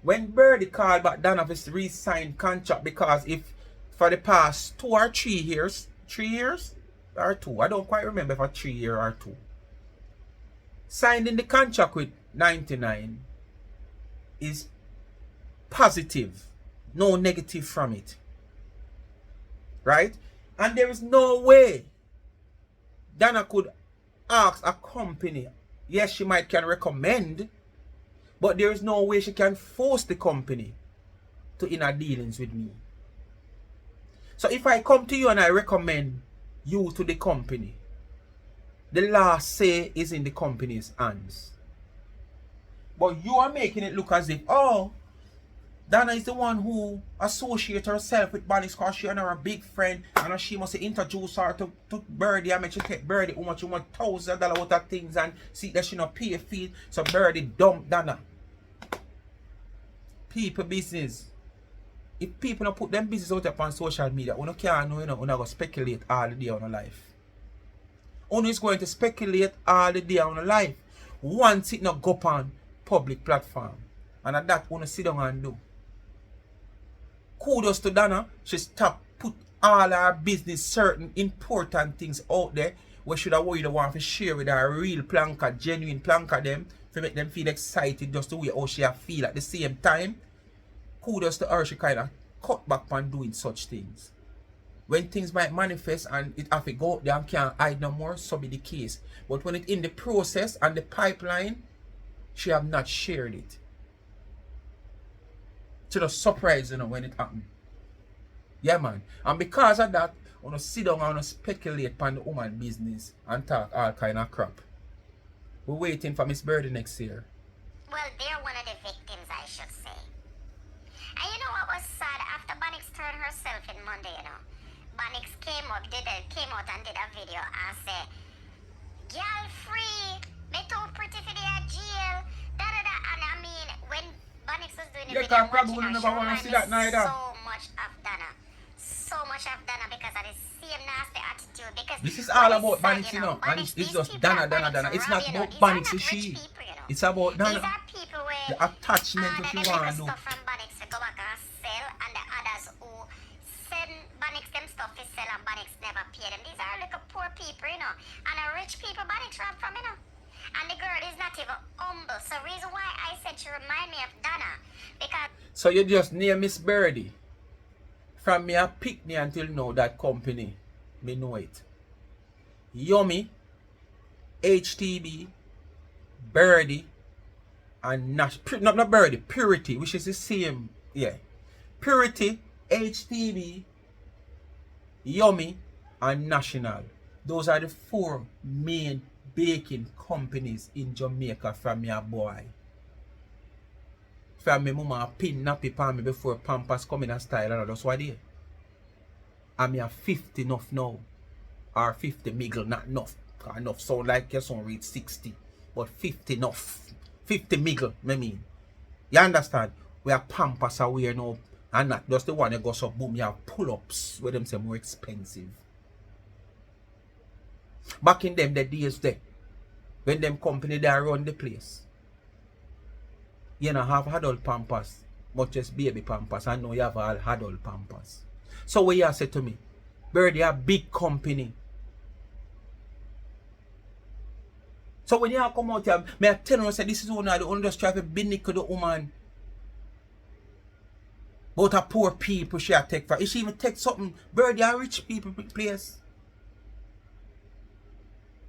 S1: When Birdie called back Donna to re-sign contract, because if for the past 2 or 3 years, 3 years or 2, I don't quite remember if a 3 year or 2, signed in the contract with 99 is positive, no negative from it, right? And there is no way Donna could ask a company. Yes, she might can recommend, But there is no way she can force the company to inner dealings with me. So if I come to you and I recommend you to the company, the last say is in the company's hands. But you are making it look as if, oh, Donna is the one who associates herself with Bonnie because she and her a big friend and she must introduce her to Birdie and make she take Birdie how much $1,000 worth of things and see that she not pay a fee. So Birdie dump Donna. People business. If people don't put them business out up on social media, you can't know, you know, go speculate all the day on your life. Only is going to speculate all the day on your life. Once it not go on public platform. And at that, you sit down and do. Kudos to Donna. She stopped put all her business, certain important things out there where should have worried the one to share with her real planker, genuine planker them to make them feel excited just the way how she feel at the same time. Kudos to her, she kind of cut back on doing such things. When things might manifest and it have to go out there and can't hide no more, so be the case. But when it's in the process and the pipeline, she have not shared it. She just surprised, you know, when it happened. Yeah, man. And because of that, I want to sit down and I want to speculate on the woman business and talk all kind of crap. We're waiting for Miss Birdie next year.
S2: Well, they're one of the victims, I should say. And you know what was sad? After Banix turned herself in Monday, you know, Banix came out and did a video and said, "Girl free, me too pretty for the jail." Da da da. And I mean, when Banix was doing the video, I'm watching her, she reminded me so much of Donna. So much of Donna because of the same nasty attitude. Because
S1: this is all about Banix, you know, and it's just Donna. It's not about Banix, it's she. It's about Donna.
S2: These are people where
S1: the attachment if you want to do.
S2: Stuff from Banix to go back and sell, and the others who send Banix them stuff to sell and Banix never pay them. These are little poor people, you know, and a rich people Banix rob from, you know. And the girl is not even humble. So reason why I said she remind me of Donna, because
S1: so you just near Miss Birdie. From me a pick me until now that company, me know it. Yummy, H.T.B, Birdie, and Nash. Not Birdie, Purity, which is the same. Yeah. Purity, H.T.B, Yummy, and National. Those are the 4 main baking companies in Jamaica from me a boy. From me mama pin nappy pan me before Pampers come in a style and that's what I did. And me a 50 enough now. Or 50 miggle, not enough. Enough sound like your son read 60. But 50 enough. 50 miggle, me mean. You understand? We are Pampers are wearing now. And not just the one that goes up boom, you have pull-ups where them say more expensive. Back in them the days there, when them company they run the place, you know have adult Pampers, much as baby Pampers, and now you have all adult Pampers. So what you say to me, Birdie a big company. So when you come out here, may I tell you say this is one of the industry of a binick the woman. But a poor people she take for. If she even take something, Birdie a rich people place.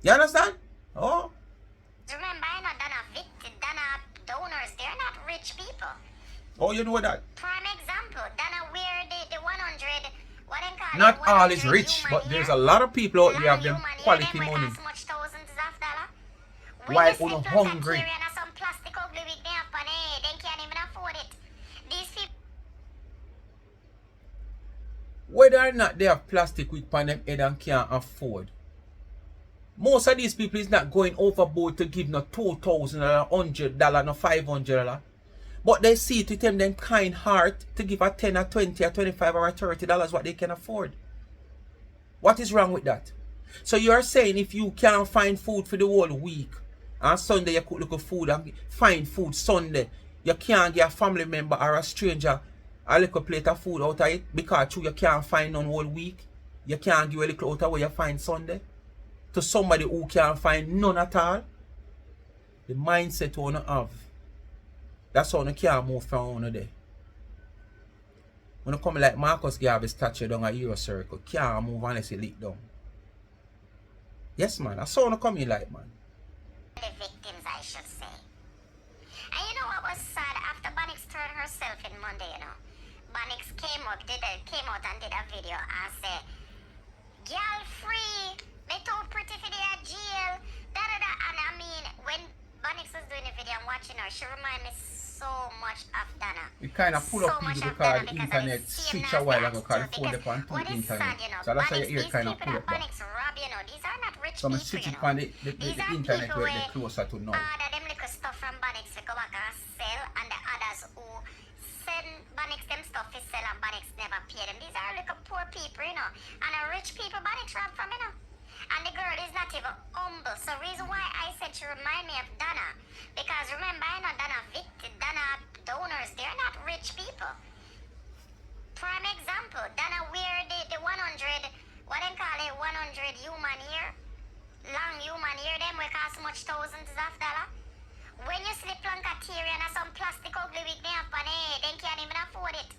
S1: You understand? Oh.
S2: remember, I know Donna victim, Donna donors, they're not rich people.
S1: Oh, you know that?
S2: Prime example, Donna wear the 100, what they call
S1: not
S2: it,
S1: all is rich, but there's a lot of people out there have them quality money.
S2: Much thousands of dollars.
S1: Why you hungry?
S2: Some plastic ugly wig they have on it, they can't even afford it. These people.
S1: Whether or not they have plastic wig on them head and can't afford. Most of these people is not going overboard to give no $2,000, $100, no $500. But they see it with them kind heart to give a 10 or 20 or 25 or $30 what they can afford. What is wrong with that? So you are saying if you can't find food for the whole week, and Sunday you could look at food and find food Sunday, you can't get a family member or a stranger a little plate of food out of it because you can't find none whole week. You can't give a little out of what you find Sunday to somebody who can't find none at all. The mindset you want to have. That's how you can't move from one there. When you come like Marcus Garvey statue down a Euro circle, can't move unless you lick down. Yes man, that's how you come in like man.
S2: The victims, I should say. And you know what was sad? After Banix turned herself in Monday, you know, Banix came out and did a video and said, "Girl free, me too pretty for the jail." Da da da. And I mean, when Banix was doing the video and watching her, she reminded me so much of Donna.
S1: It kind of pull up people because the internet switch a while ago because the phone up on the internet. So that's why your ear kind of pull up back.
S2: These are not rich
S1: So I
S2: people,
S1: switch
S2: you
S1: it
S2: know.
S1: on the internet
S2: people
S1: where they're closer to now.
S2: Order them little stuff from Banix to go back and sell, and the others who send Banix them stuff to sell and Banix never pay them. These are little poor people, you know. And a rich people Banix rob from, you know. And the girl is not even humble. So reason why I said she remind me of Donna, because remember, I know Donna donors, they're not rich people. Prime example, Donna wear the 100, what they call it, 100 human hair, long human hair, them will cost much thousands of dollars. When you slip Lancatarian or some plastic ugly wig they have on they can't even afford it.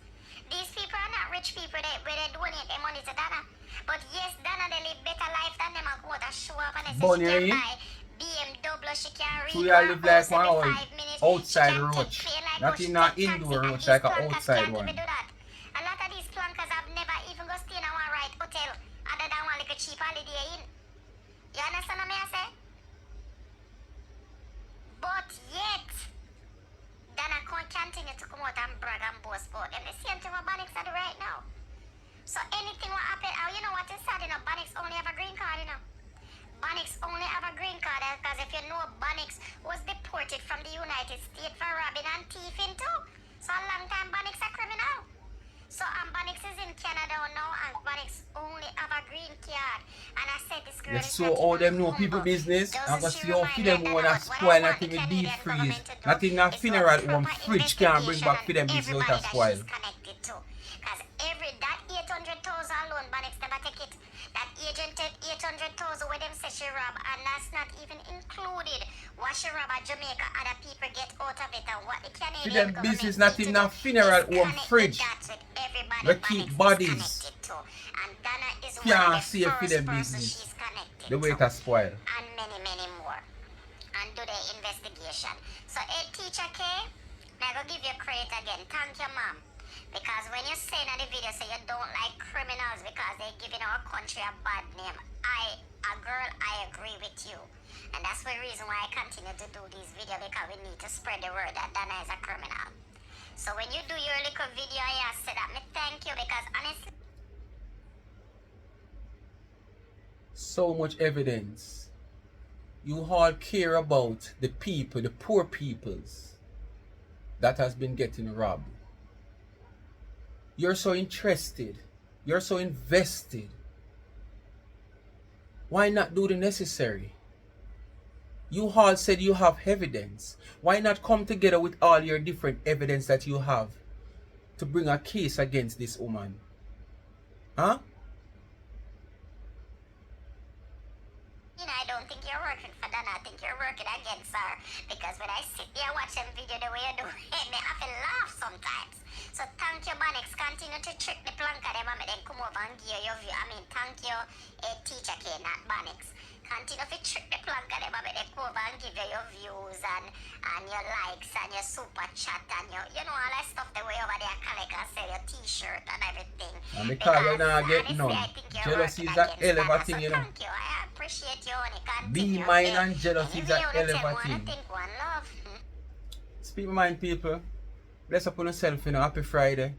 S2: These people are not rich people where they donate their money to Donna. But yes, Donna they live better life than them and go out and show up and they say she can buy BMW, she can read
S1: So you live like one
S2: every
S1: old
S2: 5 minutes.
S1: outside
S2: She can
S1: roach.
S2: take plane like
S1: Not
S2: how she
S1: in an
S2: take
S1: indoor
S2: taxi,
S1: roach,
S2: and
S1: like
S2: these
S1: an
S2: plankers
S1: outside
S2: can't
S1: one.
S2: even do that. A lot of these plankers have never even go stay in a one right hotel other than one little cheap holiday in. You understand what I say? But yet, Donna can't continue to come out and brag and boast about them. The same thing what Banix are doing right now. So anything will happen. You know what is sad, you know, Banix only have a green card, you know. Banix only have a green card because if you know, Banix was deported from the United States for robbing and thieving too. So a long time Banix a criminal. So Banix is in Canada now and Banix only have a green card. And I said this girl
S1: Yes,
S2: is
S1: so
S2: not
S1: all
S2: even
S1: them know
S2: humble.
S1: people business. I'm
S2: Doesn't
S1: gonna
S2: she
S1: see how
S2: remind
S1: for
S2: me
S1: them
S2: that
S1: wanna
S2: what I
S1: spoil,
S2: want
S1: nothing
S2: the
S1: with deep
S2: Canadian
S1: freeze.
S2: government to do
S1: Nothing in a
S2: is
S1: funeral
S2: do a
S1: home
S2: proper
S1: fridge can't bring back for them business out
S2: investigation
S1: of spoil.
S2: she's connected to. Because that 800,000 alone, Banix never take it. That agent 800,000 where them say she rob, and that's not even included what she rob at Jamaica. Other people get out of it, and what the
S1: For
S2: Canadian
S1: them
S2: government
S1: business,
S2: need
S1: not
S2: to
S1: in
S2: do
S1: a funeral
S2: is
S1: home
S2: connect
S1: fridge.
S2: the dots with everybody
S1: We
S2: Banix
S1: keep
S2: is
S1: bodies.
S2: connected to. And Donna is one
S1: Can't
S2: of the
S1: see it for
S2: first
S1: them
S2: person
S1: business.
S2: she's connected
S1: The way
S2: to.
S1: it spoil.
S2: And many, many more. And do the investigation. So H.T.K, now go give you credit again. Thank you, mom. Because when you say in the video, say you don't like criminals because they're giving our country a bad name. I agree with you. And that's the reason why I continue to do these videos, because we need to spread the word that Donna is a criminal. So when you do your little video, I say that me thank you, because honestly,
S1: So much evidence. You all care about the people, the poor peoples that has been getting robbed. You're so interested. You're so invested. Why not do the necessary? You all said you have evidence. Why not come together with all your different evidence that you have to bring a case against this woman? Huh?
S2: I don't think you're working for Donna. I think you're working against her. Because when I sit there watching video the way you do it, me have to laugh sometimes. So thank you, Banix. Continue to trick the planka them and then come over and give your view. Thank you, H.T.K, not Banix. Continue to trick the planka them and then come over and give you your views and your likes and your super chat and your, you know, all that stuff the way over there collect and sell your t-shirt and everything.
S1: And because you not get
S2: honestly,
S1: none.
S2: I think you're
S1: Jealousy
S2: working
S1: is a
S2: against
S1: hell of a
S2: Donna.
S1: thing,
S2: So
S1: you know.
S2: thank you. I appreciate you and
S1: Be
S2: continue.
S1: mine and jealousy is a
S2: Anyway,
S1: hell
S2: you
S1: of a
S2: wanna
S1: thing.
S2: think one love.
S1: Speak my mind, people. Bless upon yourself, you know. Happy Friday.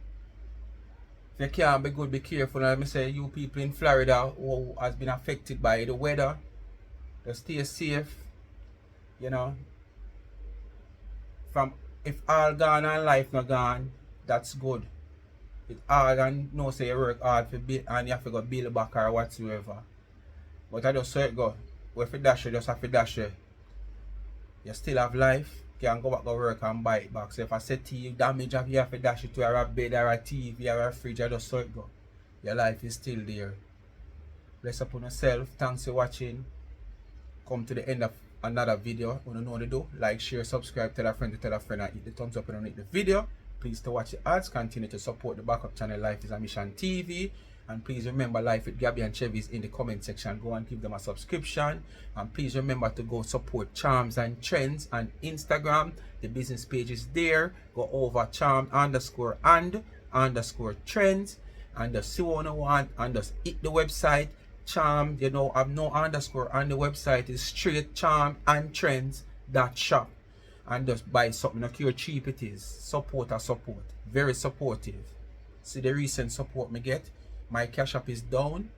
S1: If you can't be good, be careful. Let me say, you people in Florida who has been affected by the weather, just stay safe. You know. From if all gone and life not gone, that's good. It's hard and no say you work hard for build and you have to go build back or whatsoever. But I just say it go. If you dash you, just have to dash you. You still have life. You can go back to work and buy it back. So if I say to you damage if you have to dash it to a bed or a TV or a fridge, I just saw it go. Your life is still there. Bless upon yourself. Thanks for watching. Come to the end of another video. You know what to do. Like, share, subscribe, tell a friend and hit the thumbs up underneath the video. Please to watch the ads. Continue to support the backup channel Life is a Mission TV. And please remember, Life with Gabby and Chevy is in the comment section. Go and give them a subscription. And please remember to go support Charms and Trends on Instagram. The business page is there. Go over charm_and_trends and just see what you want and just hit the website. Charm, you know, have no underscore on the website. Is straight charmandtrends.shop. And just buy something. Look how cheap it is. Support. Very supportive. See the recent support me get. My cash app is down.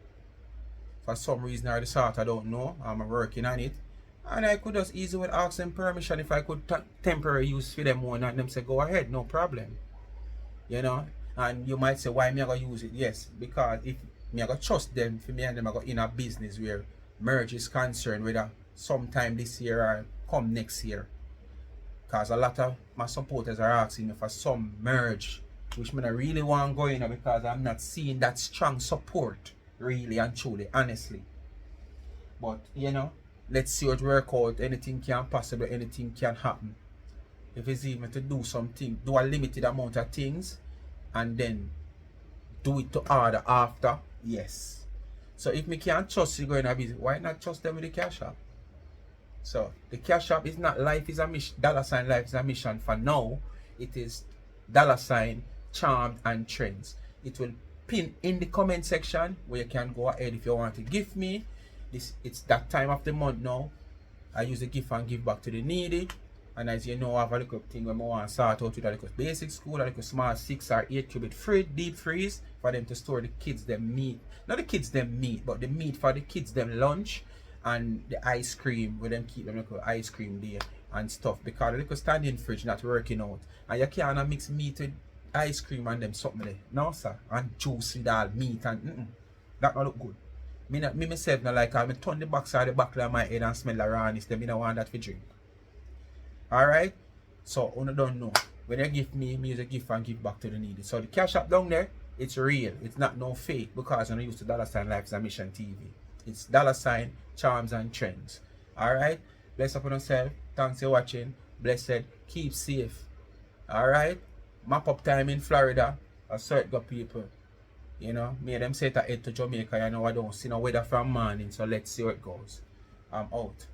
S1: For some reason or the sort, I don't know. I'm working on it. And I could just easily ask them permission if I could temporary use for them one, and them say go ahead, no problem. You know? And you might say, why me I gonna use it? Yes, because if me I gonna trust them for me and them I go in a business where merge is concerned, whether sometime this year or come next year. Because a lot of my supporters are asking me for some merge, which I really want to go in because I'm not seeing that strong support, really and truly, honestly. But, you know, let's see what work out. Anything can possibly, anything can happen. If it's even to do something, do a limited amount of things, and then do it to order after, yes. So if me can't trust you going to visit, why not trust them with the cash app? So the cash app is not Life is a Mission, $ Life is a Mission for now. It is $ Charmed and Trends. It will pin in the comment section where you can go ahead if you want to give me. It's that time of the month now. I use the gift and give back to the needy. And as you know, I have a little thing when I want to start out with a little basic school, a little small 6 or 8 cubic deep freeze for them to store the kids them meat. Not the kids them meat, but the meat for the kids them lunch and the ice cream where them keep them little ice cream there and stuff, because the little standing fridge not working out. And you can't mix meat with ice cream and them something there. No sir. And juice with all meat and that not look good. Me myself not like I turn the box out the back of my head and smell the rawness. Them I don't want that for drink. Alright? So you don't know. When you give me use a gift and give back to the needy. So the cash app down there, it's real. It's not no fake because I use the $ Life is a Mission TV. It's $ Charms and Trends. Alright? Bless up on yourself. Thanks for watching. Blessed. Keep safe. Alright? Map up time in Florida. I certain got people. You know, me and them say to head to Jamaica. You know, I don't see no weather from morning. So let's see how it goes. I'm out.